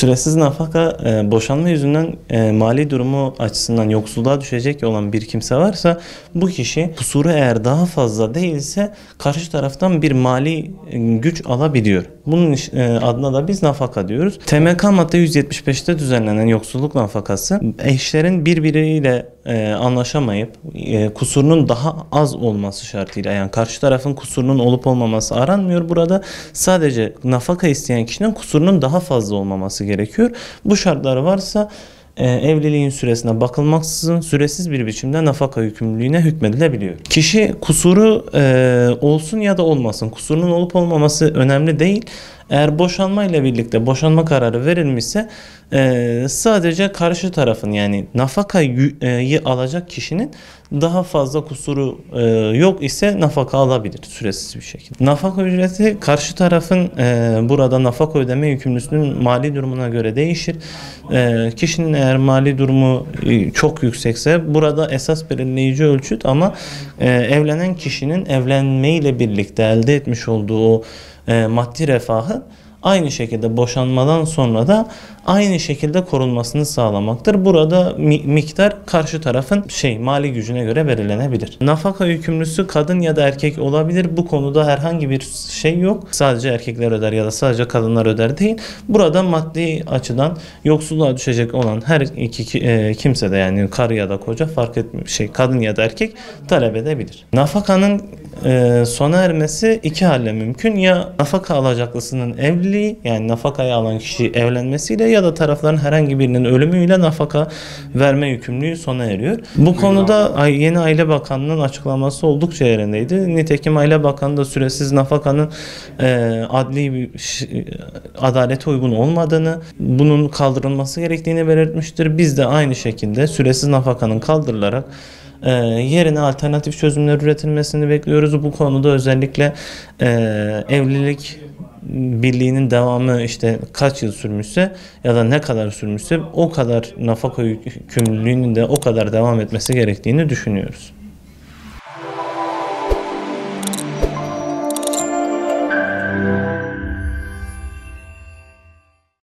Süresiz nafaka boşanma yüzünden mali durumu açısından yoksulluğa düşecek olan bir kimse varsa bu kişi kusuru eğer daha fazla değilse karşı taraftan bir mali güç alabiliyor. Bunun adına da biz nafaka diyoruz. TMK madde 175'te düzenlenen yoksulluk nafakası eşlerin birbiriyle anlaşamayıp kusurunun daha az olması şartıyla, yani karşı tarafın kusurunun olup olmaması aranmıyor burada. Sadece nafaka isteyen kişinin kusurunun daha fazla olmaması gerekiyor. Bu şartları varsa evliliğin süresine bakılmaksızın süresiz bir biçimde nafaka yükümlülüğüne hükmedilebiliyor. Kişi kusuru olsun ya da olmasın, kusurunun olup olmaması önemli değil. Eğer boşanma ile birlikte boşanma kararı verilmişse sadece karşı tarafın, yani nafakayı alacak kişinin daha fazla kusuru yok ise nafaka alabilir süresiz bir şekilde. Nafaka ücreti karşı tarafın burada nafaka ödeme yükümlüsünün mali durumuna göre değişir. Kişinin eğer mali durumu çok yüksekse burada esas belirleyici ölçüt ama evlenen kişinin evlenmeyle birlikte elde etmiş olduğu o maddi refahı aynı şekilde boşanmadan sonra da aynı şekilde korunmasını sağlamaktır. Burada miktar karşı tarafın mali gücüne göre belirlenebilir. Nafaka yükümlüsü kadın ya da erkek olabilir. Bu konuda herhangi bir şey yok. Sadece erkekler öder ya da sadece kadınlar öder değil. Burada maddi açıdan yoksulluğa düşecek olan her iki kimse de, yani karı ya da koca fark etmiyor, kadın ya da erkek talep edebilir. Nafakanın sona ermesi iki halle mümkün. Ya nafaka alacaklısının evliliği, yani nafakayı alan kişi evlenmesiyle ya da tarafların herhangi birinin ölümüyle nafaka verme yükümlülüğü sona eriyor. Bu konuda yeni Aile Bakanlığı'nın açıklaması oldukça yerindeydi. Nitekim Aile Bakanı da süresiz nafakanın adli adalete uygun olmadığını, bunun kaldırılması gerektiğini belirtmiştir. Biz de aynı şekilde süresiz nafakanın kaldırılarak yerine alternatif çözümler üretilmesini bekliyoruz. Bu konuda özellikle evlilik birliğinin devamı kaç yıl sürmüşse ya da ne kadar sürmüşse o kadar nafaka yükümlülüğünün de o kadar devam etmesi gerektiğini düşünüyoruz.